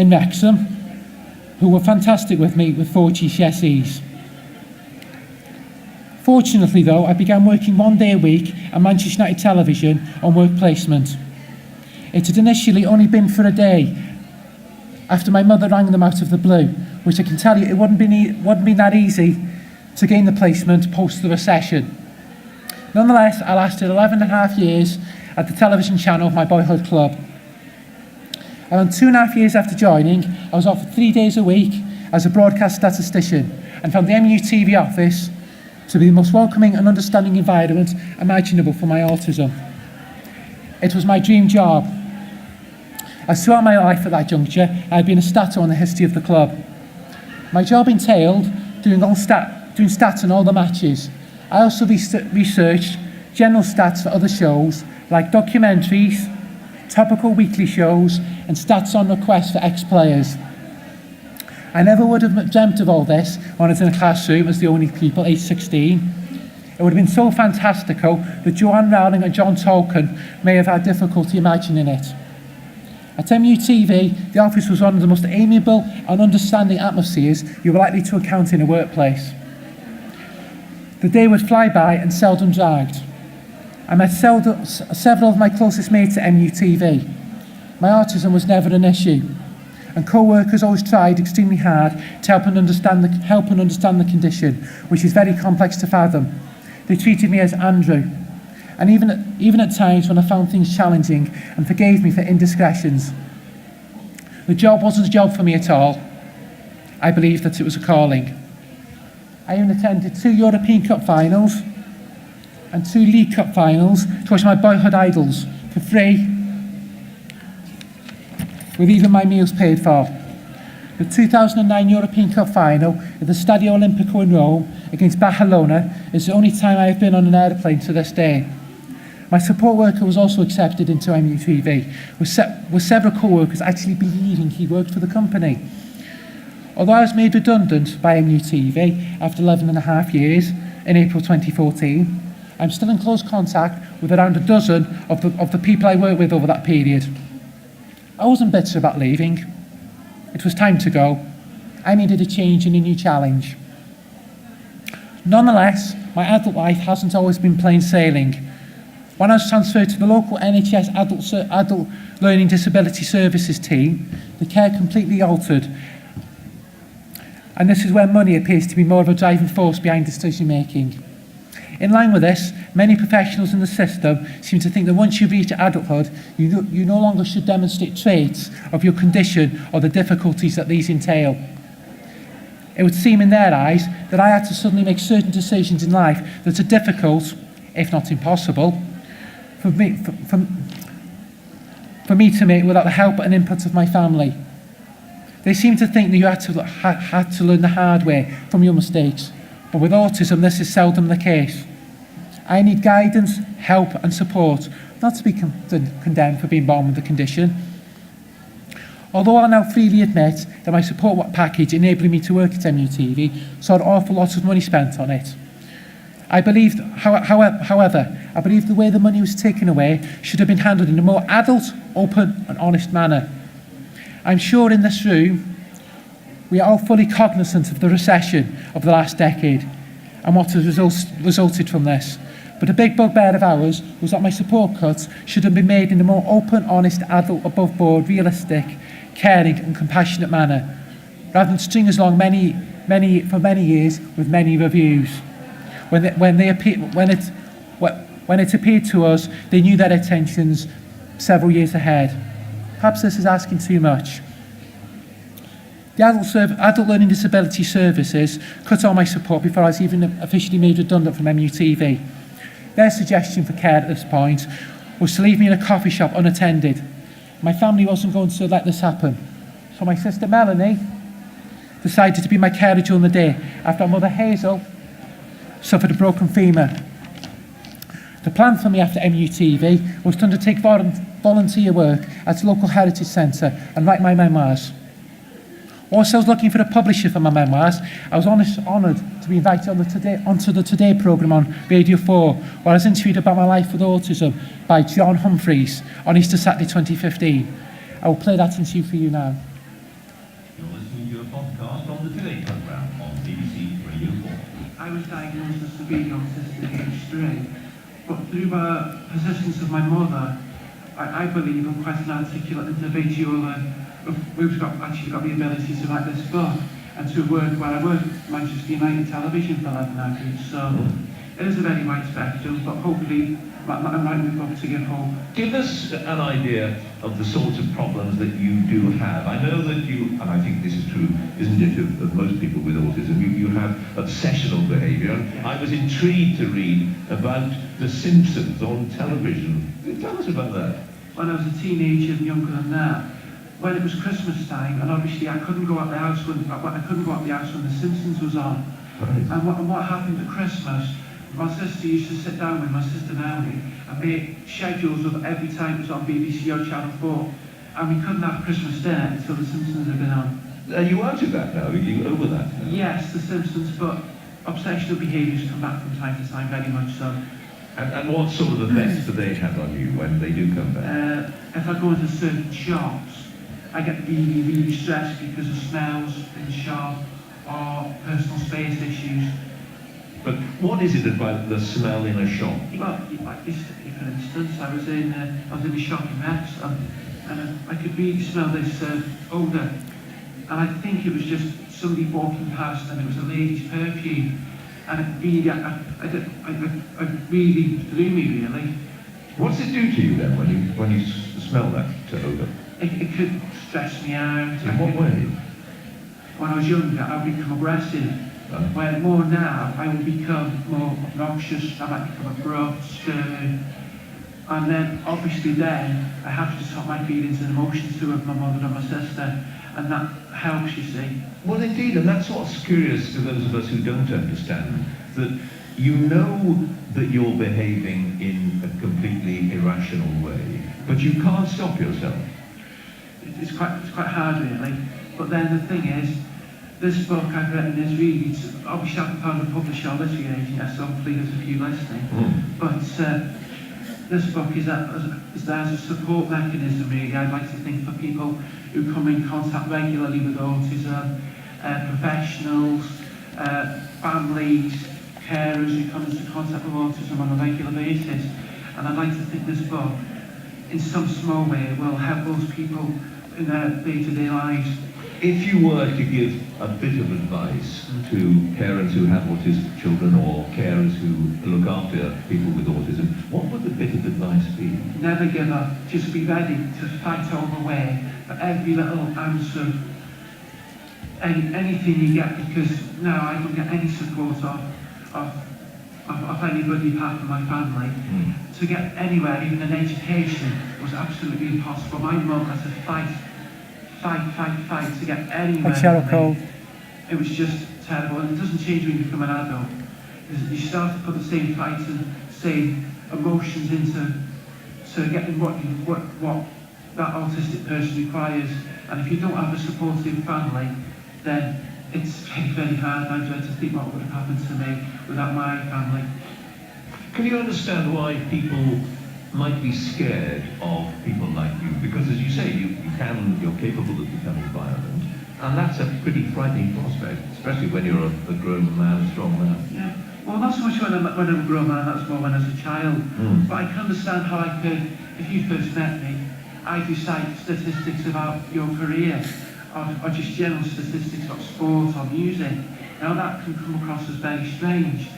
in Wrexham, who were fantastic with me with 4 GCSEs. Fortunately though, I began working 1 day a week at Manchester United Television on work placement. It had initially only been for a day, after my mother rang them out of the blue, which I can tell you, it wouldn't be that easy to gain the placement post the recession. Nonetheless, I lasted 11.5 years at the television channel of my boyhood club. Around 2.5 years after joining, I was offered 3 days a week as a broadcast statistician and found the MUTV office to be the most welcoming and understanding environment imaginable for my autism. It was my dream job, as throughout my life at that juncture, I had been a statter on the history of the club. My job entailed doing stats on all the matches. I also researched general stats for other shows, like documentaries, topical weekly shows, and stats on request for ex-players. I never would have dreamt of all this when I was in a classroom as the only pupil, aged 16. It would have been so fantastical that Joanne Rowling and John Tolkien may have had difficulty imagining it. At MUTV, the office was one of the most amiable and understanding atmospheres you were likely to encounter in a workplace. The day would fly by and seldom dragged. I met several of my closest mates at MUTV. My autism was never an issue, and co-workers always tried extremely hard to help and understand the condition, which is very complex to fathom. They treated me as Andrew, and even at times when I found things challenging, and forgave me for indiscretions. The job wasn't a job for me at all. I believed that it was a calling. I even attended 2 European Cup finals and 2 League Cup finals to watch my boyhood idols for free, with even my meals paid for. The 2009 European Cup final at the Stadio Olimpico in Rome against Barcelona is the only time I have been on an aeroplane to this day. My support worker was also accepted into MUTV, with several co-workers actually believing he worked for the company. Although I was made redundant by MUTV after 11.5 years in April 2014, I'm still in close contact with around a dozen of the people I worked with over that period. I wasn't bitter about leaving. It was time to go. I needed a change and a new challenge. Nonetheless, my adult life hasn't always been plain sailing. When I was transferred to the local NHS Adult Learning Disability Services team, the care completely altered. And this is where money appears to be more of a driving force behind decision making. In line with this, many professionals in the system seem to think that once you reach adulthood, you no longer should demonstrate traits of your condition or the difficulties that these entail. It would seem in their eyes that I had to suddenly make certain decisions in life that are difficult, if not impossible, for me to make without the help and input of my family. They seem to think that you had to learn the hard way from your mistakes, but with autism this is seldom the case. I need guidance, help and support, not to be condemned for being born with the condition. Although I'll now freely admit that my support package enabling me to work at MUTV saw an awful lot of money spent on it. I believe, however, I believe the way the money was taken away should have been handled in a more adult, open and honest manner. I'm sure in this room we are all fully cognizant of the recession of the last decade and what has resulted from this. But a big bugbear of ours was that my support cuts should have been made in a more open, honest, adult, above-board, realistic, caring and compassionate manner, rather than string us along for many years with many reviews. When it appeared to us, they knew their intentions several years ahead. Perhaps this is asking too much. The Adult Learning Disability Services cut all my support before I was even officially made redundant from MUTV. Their suggestion for care at this point was to leave me in a coffee shop unattended. My family wasn't going to let this happen, so my sister Melanie decided to be my carer during the day after our mother Hazel suffered a broken femur. The plan for me after MUTV was to undertake volunteer work at a local heritage centre and write my memoirs. Whilst I was looking for a publisher for my memoirs, I was honoured to be invited onto the Today programme on Radio 4, where I was interviewed about my life with autism by John Humphreys on Easter Saturday 2015. I will play that interview for you now. I was diagnosed as severely autistic at age 3, but through the persistence of my mother, I believe I'm quite an articulate individual who's actually got the ability to write this book and to work where I work at Manchester United Television for 11 years. So it is a very wide spectrum, but hopefully I'm writing the book to give hope. Give us an idea of the sorts of problems that you do have. I know that you, and I think this is true, isn't it, of most people with autism, you have obsessional behaviour. Yeah. I was intrigued to read about The Simpsons on television. Tell us about that. When I was a teenager and younger than that, when it was Christmas time, and obviously I couldn't go out the house when The Simpsons was on. Right. And what happened at Christmas, my sister used to sit down with my sister Naomi and make schedules of every time it was on BBC or Channel 4, and we couldn't have Christmas dinner until The Simpsons had been on. Are you out of that now? Are you over that now? Yes, The Simpsons, but obsessional behaviours come back from time to time, very much so. And what sort of effects do they have on you when they do come back? If I go into certain shops, I get really, really stressed because of smells in the shop or personal space issues. But what is it about the smell in a shop? Well, like this, for instance, I was in a shop in Wrexham, and I could really smell this odour, and I think it was just somebody walking past, and it was a lady's perfume, and it really, I really threw me really. What's it do to you then when you smell that odour? It could stress me out. In what way? When I was younger, I would become aggressive. Where more now, I will become more obnoxious, I might become abrupt, stern, and then obviously then I have to stop my feelings and emotions to my mother and my sister, and that helps, you see. Well, indeed, and that's what's curious to those of us who don't understand, that you know that you're behaving in a completely irrational way, but you can't stop yourself. It's quite hard, really. But then the thing is, this book I've written is really, obviously I haven't found a publisher or literary agent yet, so hopefully there's a few listening. But this book is there as a support mechanism, really. I'd like to think for people who come in contact regularly with autism, professionals, families, carers who come into contact with autism on a regular basis. And I'd like to think this book, in some small way, will help those people in their day-to-day lives. If you were to give a bit of advice to parents who have autistic children or carers who look after people with autism, what would the bit of advice be? Never give up. Just be ready to fight all the way for every little answer, anything you get, because now I don't get any support of anybody apart from my family. To get anywhere, even in education, was absolutely impossible. My mum had to fight to get anywhere. It was just terrible, and it doesn't change when you become an adult. You start to put the same fight and same emotions into getting what that autistic person requires. And if you don't have a supportive family, then it's very, very hard. I dread to think what would have happened to me without my family. Can you understand why people might be scared of people like you? Because as you say, you're capable of becoming violent, and that's a pretty frightening prospect, especially when you're a grown man, a strong man. Yeah. Well, not so much when I'm a grown man, that's more when I was a child. But I can understand how I could, if you first met me, I do cite statistics about your career, or just general statistics about sport or music. Now that can come across as very strange.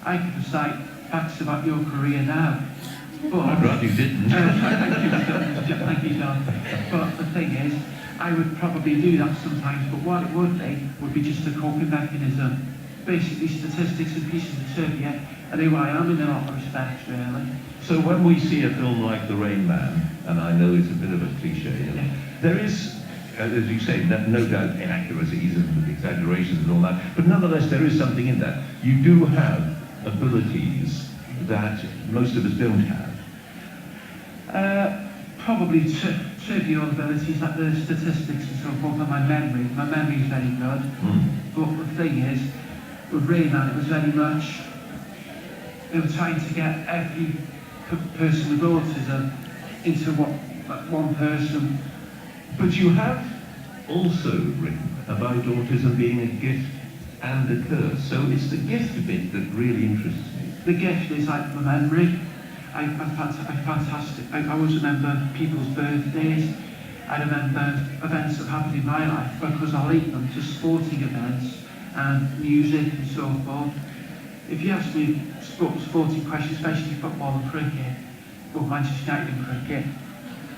I could recite facts about your career now. But, I'd rather you didn't. Thank you, John. But the thing is, I would probably do that sometimes, but what it would be just a coping mechanism. Basically statistics and pieces of trivia are who I am in a lot of respects, really. So when we see a film like The Rain Man, and I know it's a bit of a cliche, there is, as you say, no doubt inaccuracies and exaggerations and all that, but nonetheless there is something in that. You do have abilities that most of us don't have. Probably trivial abilities like the statistics and so forth, and my memory. My memory is very good. But the thing is, with Rain Man, it was very much, they were trying to get every person with autism into one person. But you have also written about autism being a gift and a curse. So it's the gift bit that really interests me. The gift is like my memory. I always remember people's birthdays. I remember events that happened in my life because I link them to sporting events and music and so forth. If you ask me sporting questions, especially football and cricket, or Manchester United and cricket,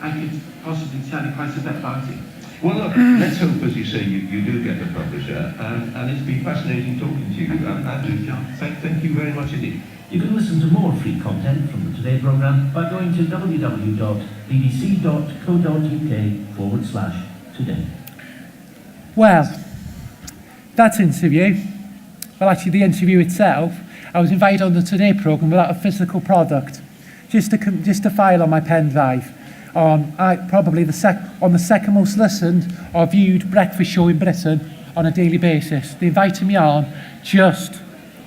I could possibly tell you quite a bit about it. Well, look, let's hope, as you say, you do get a publisher, and it's been fascinating talking to you. Andrew, thank you very much indeed. You can listen to more free content from the Today programme by going to www.bbc.co.uk/today. Well, that interview, well actually the interview itself, I was invited on the Today programme without a physical product, just a file on my pen drive. Probably on the second most listened or viewed breakfast show in Britain on a daily basis. They invited me on just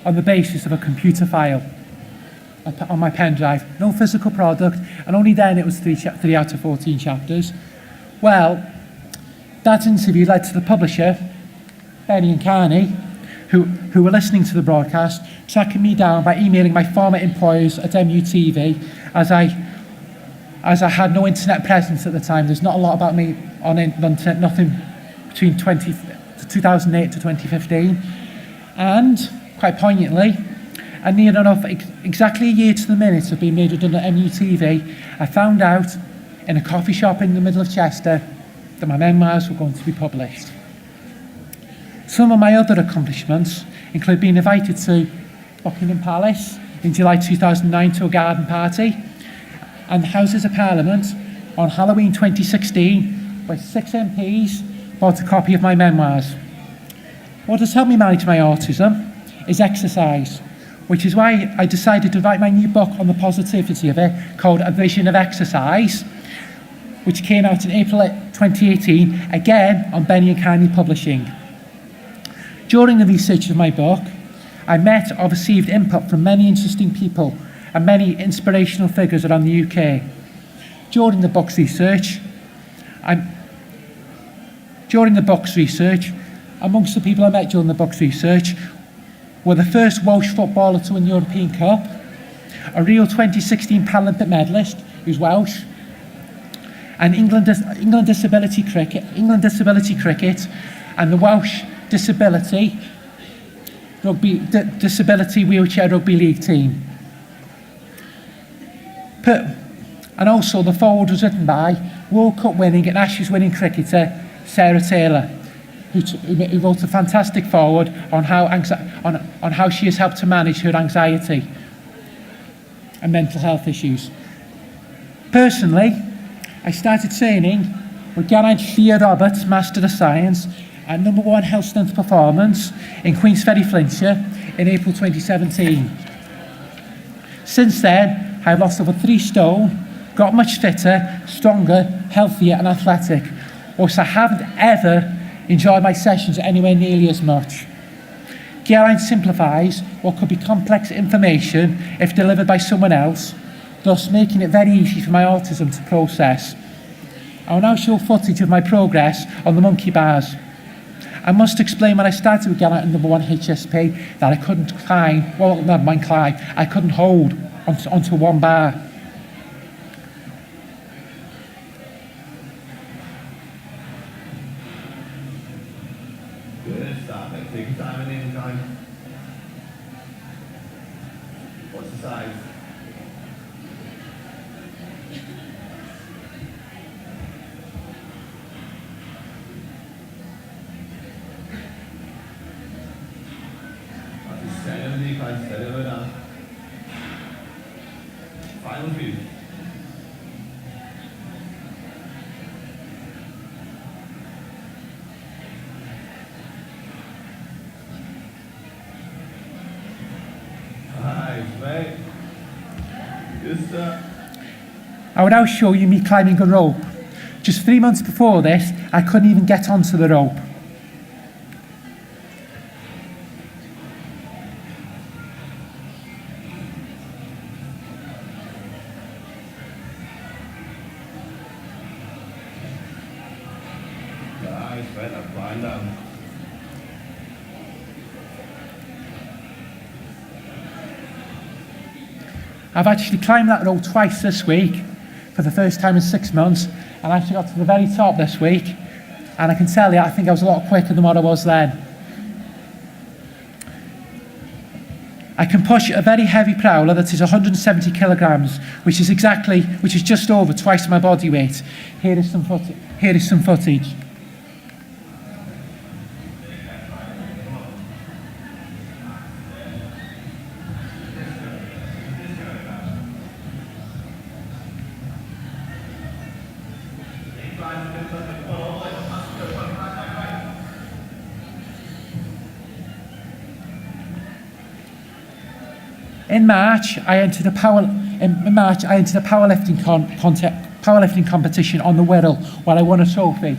on the basis of a computer file on my pen drive. No physical product, and only then it was 3 out of 14 chapters. Well, that interview led to the publisher, Benny and Carney, who were listening to the broadcast, tracking me down by emailing my former employers at MUTV as I had no internet presence at the time. There's not a lot about me on internet, nothing between 2008 to 2015. And, quite poignantly, and near enough exactly a year to the minute of being made redundant at MUTV, I found out in a coffee shop in the middle of Chester that my memoirs were going to be published. Some of my other accomplishments include being invited to Buckingham Palace in July 2009 to a garden party, and the Houses of Parliament on Halloween 2016, where 6 MPs bought a copy of my memoirs. What has helped me manage my autism is exercise, which is why I decided to write my new book on the positivity of it, called A Vision of Exercise, which came out in April 2018, again on Benny and Carney Publishing. During the research of my book, I met or received input from many interesting people and many inspirational figures around the UK. During the book's research, amongst the people I met during the book's research were the first Welsh footballer to win the European Cup, a Rio 2016 Paralympic medalist who's Welsh, and England Disability Cricket, and the Welsh Disability Wheelchair Rugby League team. And also the foreword was written by World Cup winning and Ashes winning cricketer Sarah Taylor, who wrote a fantastic foreword on how she has helped to manage her anxiety and mental health issues. Personally, I started training with Geraint Llyr Roberts, Master of Science, and #1 Health Strength Performance in Queensferry, Flintshire in April 2017. Since then, I've lost over 3 stone, got much fitter, stronger, healthier and athletic, whilst I haven't ever enjoyed my sessions anywhere nearly as much. Geraint simplifies what could be complex information if delivered by someone else, thus making it very easy for my autism to process. I will now show footage of my progress on the monkey bars. I must explain when I started with Geraint and #1 HSP that I couldn't climb, I couldn't hold onto one bar. Good start, mate. Take your time and in time. What's the size? Steady on the decline, steady on the down. Final few. Nice, mate. Good stuff. I will now show you me climbing a rope. Just 3 months before this, I couldn't even get onto the rope. Nice, mate. Now climb down. I've actually climbed that road twice this week for the first time in 6 months, and I actually got to the very top this week, and I can tell you, I think I was a lot quicker than what I was then. I can push a very heavy prowler that is 170 kilograms, which is just over twice my body weight. Here is some footage. In March, I entered a powerlifting competition on the Wirral, where I won a trophy.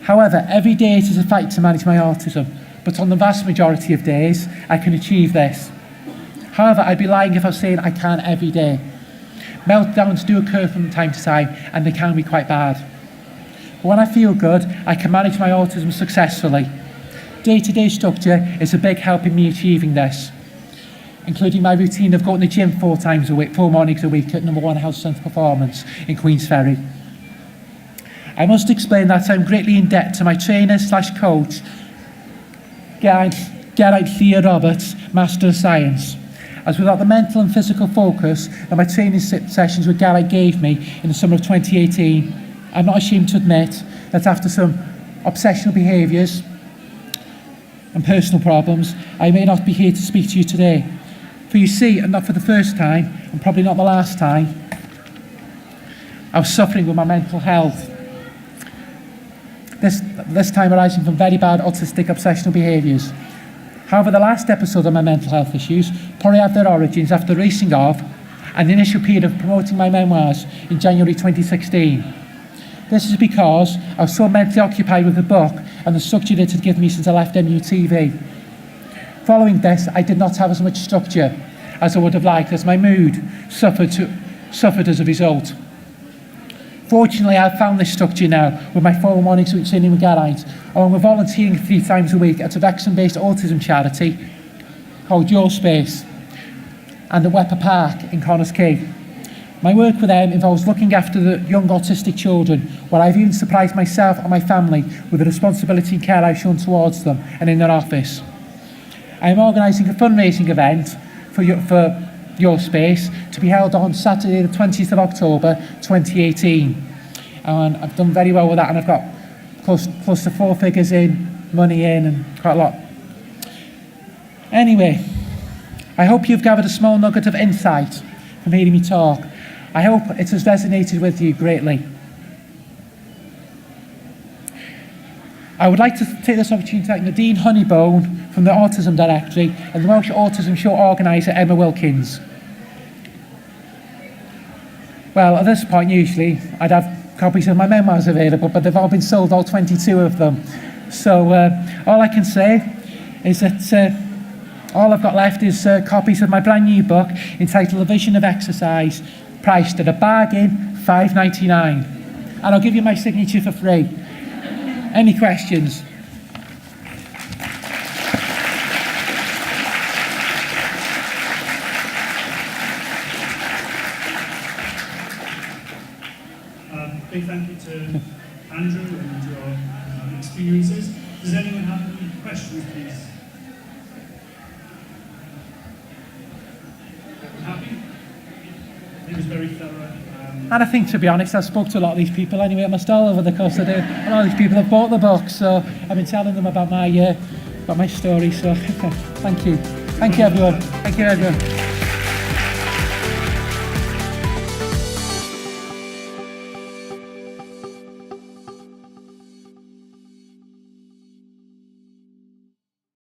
However, every day it is a fight to manage my autism, but on the vast majority of days, I can achieve this. However, I'd be lying if I was saying I can every day. Meltdowns do occur from time to time, and they can be quite bad. But when I feel good, I can manage my autism successfully. Day-to-day structure is a big help in me achieving this, including my routine of going to the gym 4 mornings a week at number 1 Health Strength Performance in Queensferry. I must explain that I'm greatly in debt to my trainer/coach, Geraint Thea Roberts, Master of Science, as without the mental and physical focus that my training sessions with Geraint gave me in the summer of 2018, I'm not ashamed to admit that after some obsessional behaviours and personal problems, I may not be here to speak to you today. For you see, and not for the first time, and probably not the last time, I was suffering with my mental health. This time arising from very bad autistic obsessional behaviours. However, the last episode of my mental health issues probably have their origins after the racing of and the initial period of promoting my memoirs in January 2016. This is because I was so mentally occupied with the book and the structure it had given me since I left MUTV. Following this, I did not have as much structure as I would have liked, as my mood suffered as a result. Fortunately, I've found this structure now with my 4 mornings with training with Geraint, along with volunteering 3 times a week at a Wrexham-based autism charity called Your Space and at Wepper Park in Connors Quay. My work with them involves looking after the young autistic children, where I've even surprised myself and my family with the responsibility and care I've shown towards them and in their office. I am organising a fundraising event for Your Space to be held on Saturday the 20th of October 2018. And I've done very well with that, and I've got close to 4 figures money in, and quite a lot. Anyway, I hope you've gathered a small nugget of insight from hearing me talk. I hope it has resonated with you greatly. I would like to take this opportunity to thank Nadine Honeybone from the Autism Directory and the Welsh Autism Show organiser Emma Wilkins. Well, at this point, usually, I'd have copies of my memoirs available, but they've all been sold, all 22 of them. So all I can say is that all I've got left is copies of my brand new book entitled A Vision of Exercise, priced at a bargain $5.99. And I'll give you my signature for free. Any questions? Big thank you to Andrew and your experiences. Does anyone have any questions, please? Happy? It was very thorough. And I think, to be honest, I spoke to a lot of these people anyway at my stall over the course of the day. A lot of these people have bought the book, so I've been telling them about my story. So thank you. Thank you, everyone. Thank you, everyone.